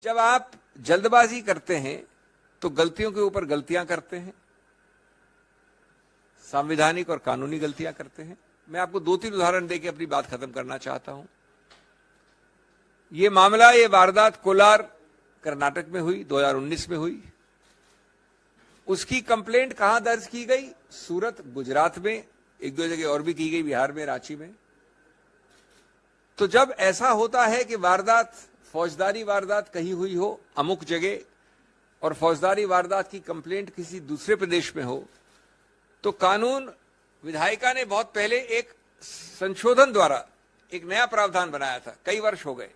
जब आप जल्दबाजी करते हैं तो गलतियों के ऊपर गलतियां करते हैं, संवैधानिक और कानूनी गलतियां करते हैं। मैं आपको 2-3 उदाहरण देकर अपनी बात खत्म करना चाहता हूं। ये वारदात कोलार कर्नाटक में हुई, 2019 में हुई। उसकी कंप्लेंट कहां दर्ज की गई? सूरत, गुजरात में, 1-2 जगह और भी की गई, बिहार में, रांची में। तो जब ऐसा होता है कि वारदात, फौजदारी वारदात कहीं हुई हो अमुक जगह और फौजदारी वारदात की कंप्लेंट किसी दूसरे प्रदेश में हो, तो कानून विधायिका ने बहुत पहले एक संशोधन द्वारा एक नया प्रावधान बनाया था, कई वर्ष हो गए,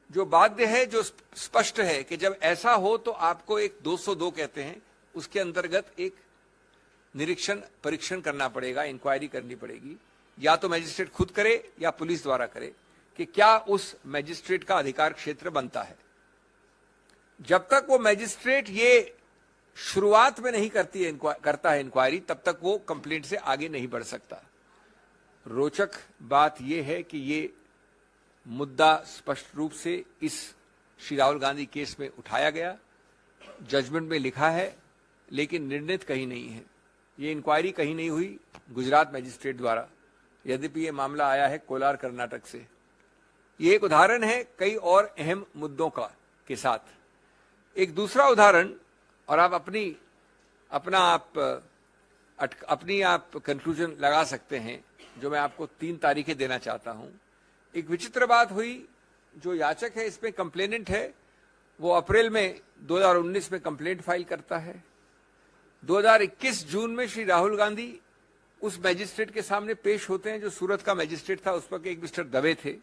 जो बाध्य है, जो स्पष्ट है कि जब ऐसा हो तो आपको एक 202 कहते हैं, उसके अंतर्गत एक निरीक्षण परीक्षण करना पड़ेगा, इंक्वायरी करनी पड़ेगी, या तो मजिस्ट्रेट खुद करे या पुलिस द्वारा करे कि क्या उस मजिस्ट्रेट का अधिकार क्षेत्र बनता है। जब तक वो मजिस्ट्रेट ये शुरुआत में नहीं करता है इंक्वायरी, तब तक वो कंप्लेंट से आगे नहीं बढ़ सकता। रोचक बात यह है कि ये मुद्दा स्पष्ट रूप से इस श्री राहुल गांधी केस में उठाया गया, जजमेंट में लिखा है, लेकिन निर्णित कहीं नहीं है। ये इंक्वायरी कहीं नहीं हुई गुजरात मजिस्ट्रेट द्वारा, यद्यपि ये मामला आया है कोलार कर्नाटक से। ये एक उदाहरण है कई और अहम मुद्दों का के साथ। एक दूसरा उदाहरण, और आप अपनी कंक्लूजन लगा सकते हैं, जो मैं आपको 3 तारीखें देना चाहता हूं। एक विचित्र बात हुई, जो याचक है, इसमें कंप्लेनेंट है, वो अप्रैल में 2019 में कंप्लेंट फाइल करता है। 2021 जून में श्री राहुल गांधी उस मैजिस्ट्रेट के सामने पेश होते हैं जो सूरत का मैजिस्ट्रेट था, उस पर एक मिस्टर दवे थे।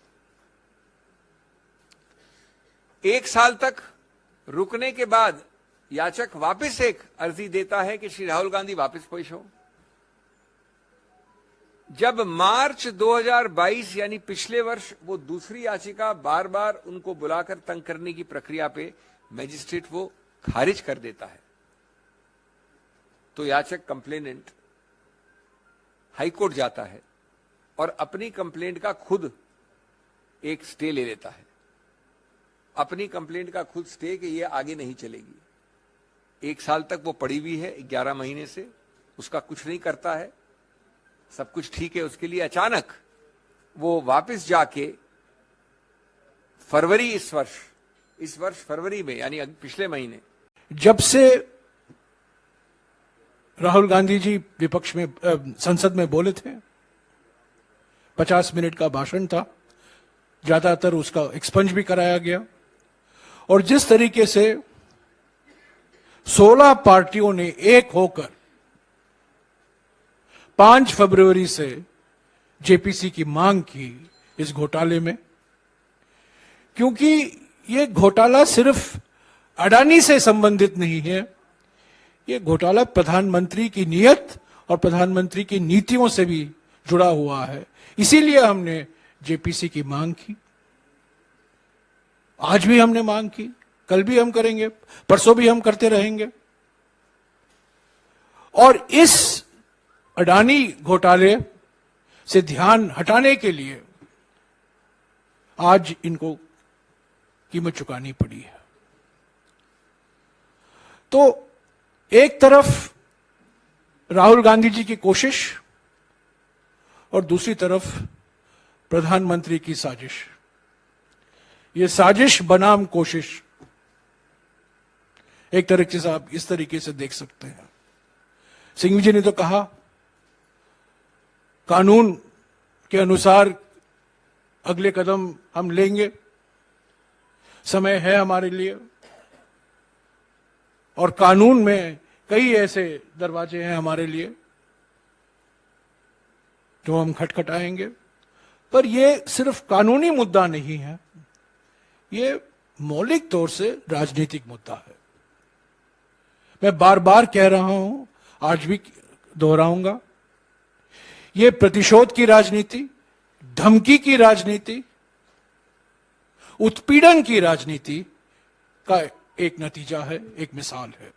1 साल तक रुकने के बाद याचक वापस एक अर्जी देता है कि श्री राहुल गांधी वापस पेश हो। जब मार्च 2022 यानी पिछले वर्ष वो दूसरी याचिका बार बार उनको बुलाकर तंग करने की प्रक्रिया पे मैजिस्ट्रेट वो खारिज कर देता है, तो याचक कंप्लेनेंट हाईकोर्ट जाता है और अपनी कंप्लेंट का खुद एक स्टे ले लेता है। अपनी कंप्लेंट का खुद स्टे कि ये आगे नहीं चलेगी। 1 साल तक वो पड़ी हुई है, 11 महीने से उसका कुछ नहीं करता है, सब कुछ ठीक है उसके लिए। अचानक वो वापस जाके फरवरी इस वर्ष फरवरी में, यानी पिछले महीने, जब से राहुल गांधी जी विपक्ष में संसद में बोले थे, 50 मिनट का भाषण था, ज्यादातर उसका एक्सपंज भी कराया गया, और जिस तरीके से 16 पार्टियों ने एक होकर 5 फरवरी से जेपीसी की मांग की इस घोटाले में, क्योंकि ये घोटाला सिर्फ अडानी से संबंधित नहीं है, ये घोटाला प्रधानमंत्री की नीयत और प्रधानमंत्री की नीतियों से भी जुड़ा हुआ है। इसीलिए हमने जेपीसी की मांग की। आज भी हमने मांग की, कल भी हम करेंगे, परसों भी हम करते रहेंगे। और इस अडानी घोटाले से ध्यान हटाने के लिए आज इनको कीमत चुकानी पड़ी है। तो एक तरफ राहुल गांधी जी की कोशिश और दूसरी तरफ प्रधानमंत्री की साजिश। ये साजिश बनाम कोशिश, एक तरीके से आप इस तरीके से देख सकते हैं। सिंघवी जी ने तो कहा, कानून के अनुसार अगले कदम हम लेंगे, समय है हमारे लिए, और कानून में कई ऐसे दरवाजे हैं हमारे लिए जो हम खटखटाएंगे। पर यह सिर्फ कानूनी मुद्दा नहीं है, ये मौलिक तौर से राजनीतिक मुद्दा है। मैं बार बार कह रहा हूं, आज भी दोहराऊंगा, ये प्रतिशोध की राजनीति, धमकी की राजनीति, उत्पीड़न की राजनीति का एक नतीजा है, एक मिसाल है।